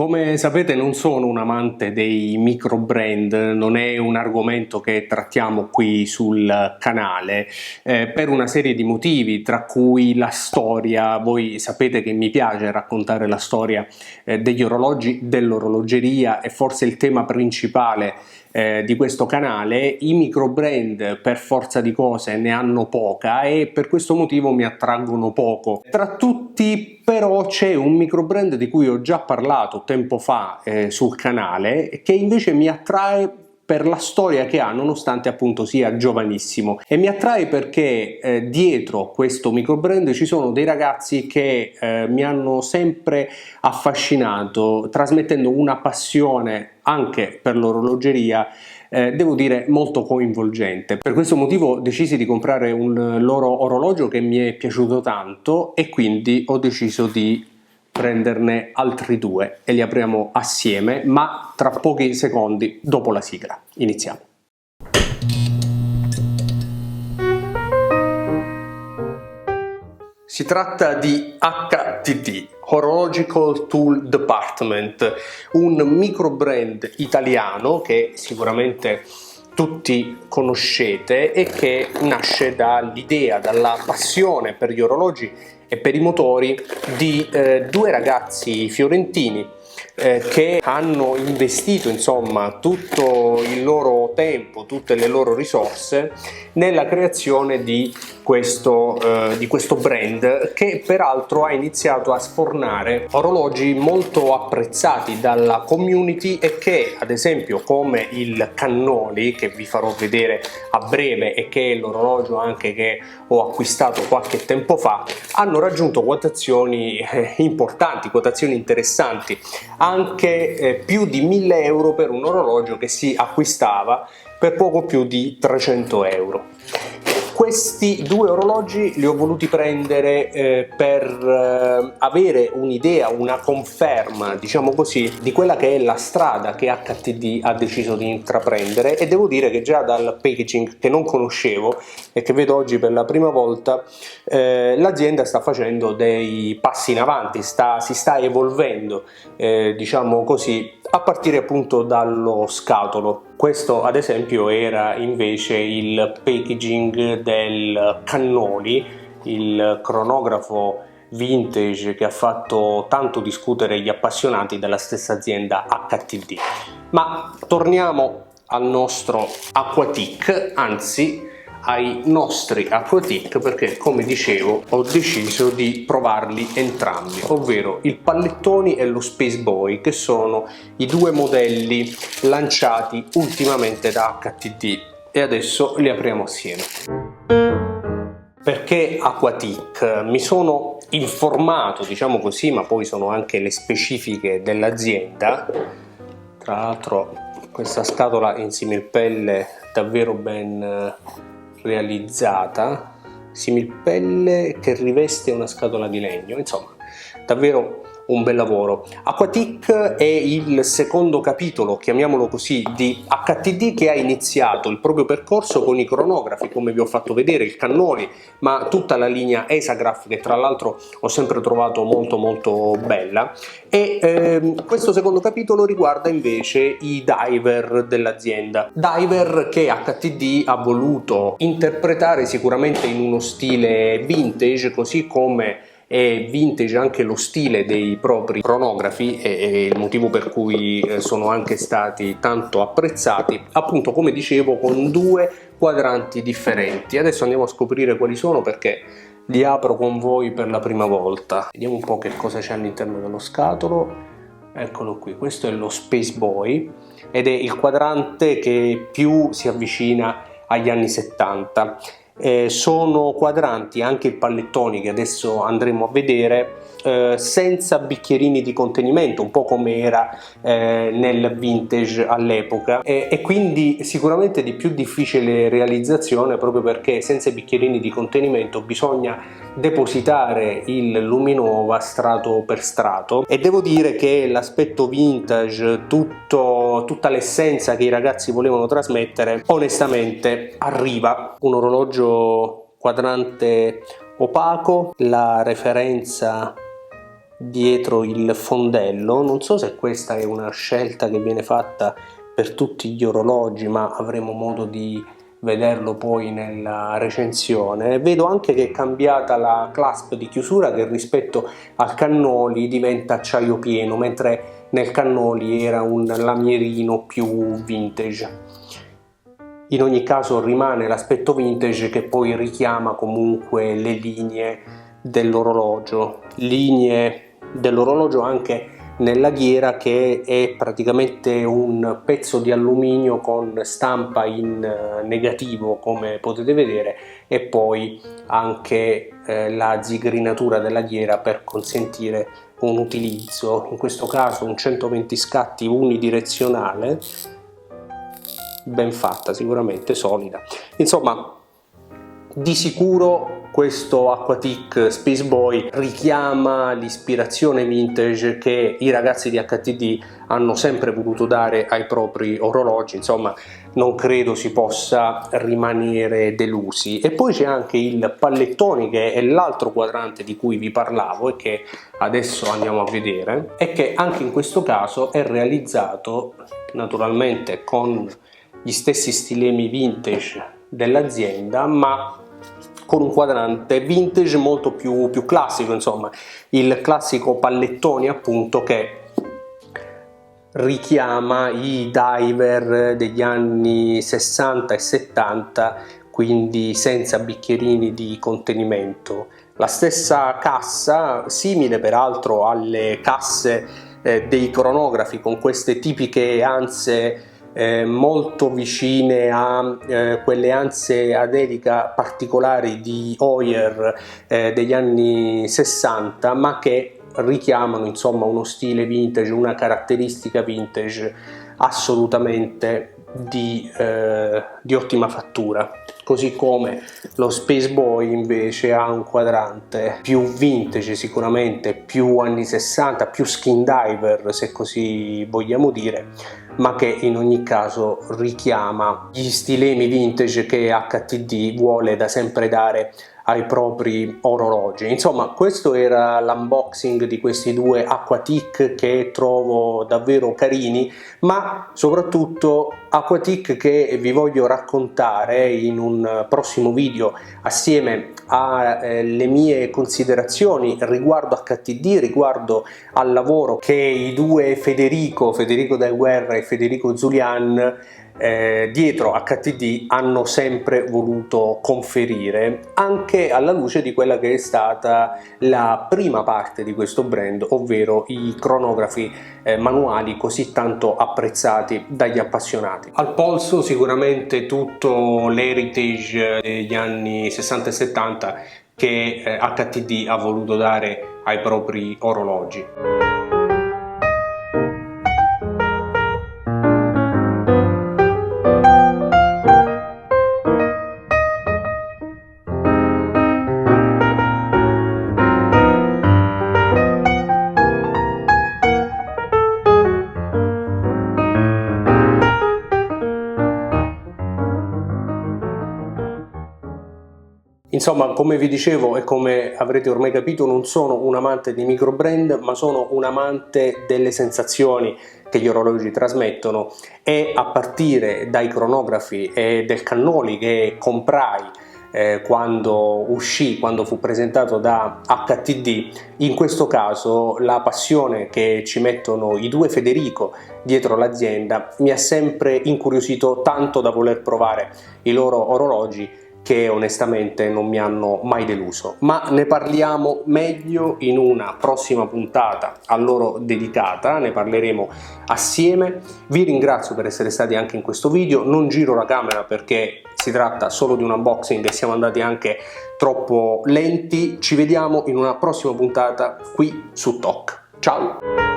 Come sapete non sono un amante dei micro brand, non è un argomento che trattiamo qui sul canale per una serie di motivi, tra cui la storia. Voi sapete che mi piace raccontare la storia degli orologi, dell'orologeria, è forse il tema principale di questo canale. I micro brand per forza di cose ne hanno poca e per questo motivo mi attraggono poco. Tra tutti però c'è un micro brand di cui ho già parlato tempo fa sul canale, che invece mi attrae per la storia che ha, nonostante appunto sia giovanissimo, e mi attrae perché dietro questo micro brand ci sono dei ragazzi che mi hanno sempre affascinato, trasmettendo una passione anche per l'orologeria, devo dire molto coinvolgente. Per questo motivo decisi di comprare un loro orologio che mi è piaciuto tanto e quindi ho deciso di prenderne altri due e li apriamo assieme, ma tra pochi secondi dopo la sigla. Iniziamo. Si tratta di HTD, Horological Tool Department, un micro brand italiano che sicuramente tutti conoscete e che nasce dall'idea, dalla passione per gli orologi e per i motori di due ragazzi fiorentini che hanno investito insomma tutto il loro tempo, tutte le loro risorse nella creazione di questo brand, che peraltro ha iniziato a sfornare orologi molto apprezzati dalla community e che, ad esempio, come il Cannoli, che vi farò vedere a breve e che è l'orologio anche che ho acquistato qualche tempo fa, hanno raggiunto quotazioni importanti, quotazioni interessanti, anche più di 1.000 euro per un orologio che si acquistava per poco più di 300 euro. Questi due orologi li ho voluti prendere per avere un'idea, una conferma, diciamo così, di quella che è la strada che HTD ha deciso di intraprendere, e devo dire che già dal packaging, che non conoscevo e che vedo oggi per la prima volta, l'azienda sta facendo dei passi in avanti, si sta evolvendo, diciamo così, a partire appunto dallo scatolo. Questo ad esempio era invece il packaging del Cannoli, il cronografo vintage che ha fatto tanto discutere gli appassionati della stessa azienda HTD. Ma torniamo al nostro Aquatic, anzi ai nostri Aquatic, perché come dicevo ho deciso di provarli entrambi, ovvero il Pallettoni e lo Space Boy, che sono i due modelli lanciati ultimamente da HTD, e adesso li apriamo assieme. Perché Aquatic? Mi sono informato, diciamo così, ma poi sono anche le specifiche dell'azienda. Tra l'altro questa scatola in similpelle davvero ben realizzata, similpelle che riveste una scatola di legno, insomma davvero un bel lavoro. Aquatic è il secondo capitolo, chiamiamolo così, di HTD, che ha iniziato il proprio percorso con i cronografi, come vi ho fatto vedere, il Cannoli, ma tutta la linea Esagraph, che tra l'altro ho sempre trovato molto bella, e questo secondo capitolo riguarda invece i diver dell'azienda, diver che HTD ha voluto interpretare sicuramente in uno stile vintage, così come è vintage anche lo stile dei propri cronografi, e il motivo per cui sono anche stati tanto apprezzati, appunto come dicevo, con due quadranti differenti. Adesso andiamo a scoprire quali sono, perché li apro con voi per la prima volta. Vediamo un po' che cosa c'è all'interno dello scatolo. Eccolo qui, questo è lo Space Boy ed è il quadrante che più si avvicina agli anni 70. Sono quadranti, anche il Pallettoni che adesso andremo a vedere, senza bicchierini di contenimento, un po' come era nel vintage all'epoca, e quindi sicuramente di più difficile realizzazione, proprio perché senza i bicchierini di contenimento bisogna depositare il luminova strato per strato, e devo dire che l'aspetto vintage, tutta l'essenza che i ragazzi volevano trasmettere, onestamente arriva. Un orologio quadrante opaco, la referenza dietro il fondello. Non so se questa è una scelta che viene fatta per tutti gli orologi, ma avremo modo di vederlo poi nella recensione. Vedo anche che è cambiata la clasp di chiusura, che rispetto al cannoli diventa acciaio pieno, mentre nel cannoli era un lamierino più vintage. In ogni caso rimane l'aspetto vintage, che poi richiama comunque le linee dell'orologio anche nella ghiera, che è praticamente un pezzo di alluminio con stampa in negativo, come potete vedere, e poi anche la zigrinatura della ghiera per consentire un utilizzo, in questo caso un 120 scatti unidirezionale, ben fatta, sicuramente solida. Insomma, di sicuro questo Aquatic Space Boy richiama l'ispirazione vintage che i ragazzi di HTD hanno sempre voluto dare ai propri orologi. Insomma, non credo si possa rimanere delusi. E poi c'è anche il pallettone, che è l'altro quadrante di cui vi parlavo e che adesso andiamo a vedere, e che anche in questo caso è realizzato naturalmente con gli stessi stilemi vintage dell'azienda, ma con un quadrante vintage molto più classico, insomma il classico pallettone appunto che richiama i diver degli anni 60 e 70, quindi senza bicchierini di contenimento. La stessa cassa, simile peraltro alle casse dei cronografi, con queste tipiche anse molto vicine a quelle anse ad elica particolari di Heuer degli anni 60, ma che richiamano insomma uno stile vintage, una caratteristica vintage assolutamente di ottima fattura. Così come lo Space Boy invece ha un quadrante più vintage, sicuramente più anni 60, più skin diver se così vogliamo dire, ma che in ogni caso richiama gli stilemi vintage che HTD vuole da sempre dare ai propri orologi. Insomma, questo era l'unboxing di questi due Aquatic, che trovo davvero carini, ma soprattutto Aquatic che vi voglio raccontare in un prossimo video assieme alle mie considerazioni riguardo HTD, riguardo al lavoro che i due Federico Del Guerra e Federico Zulian dietro HTD hanno sempre voluto conferire, anche alla luce di quella che è stata la prima parte di questo brand, ovvero i cronografi manuali così tanto apprezzati dagli appassionati. Al polso sicuramente tutto l'heritage degli anni 60 e 70 che HTD ha voluto dare ai propri orologi. Insomma, come vi dicevo e come avrete ormai capito, non sono un amante di micro brand, ma sono un amante delle sensazioni che gli orologi trasmettono, e a partire dai cronografi e del cannoli che comprai quando fu presentato da HTD, in questo caso la passione che ci mettono i due Federico dietro l'azienda mi ha sempre incuriosito tanto da voler provare i loro orologi, che onestamente non mi hanno mai deluso. Ma ne parliamo meglio in una prossima puntata a loro dedicata, ne parleremo assieme. Vi ringrazio per essere stati anche in questo video, non giro la camera perché si tratta solo di un unboxing e siamo andati anche troppo lenti. Ci vediamo in una prossima puntata qui su TOC. Ciao!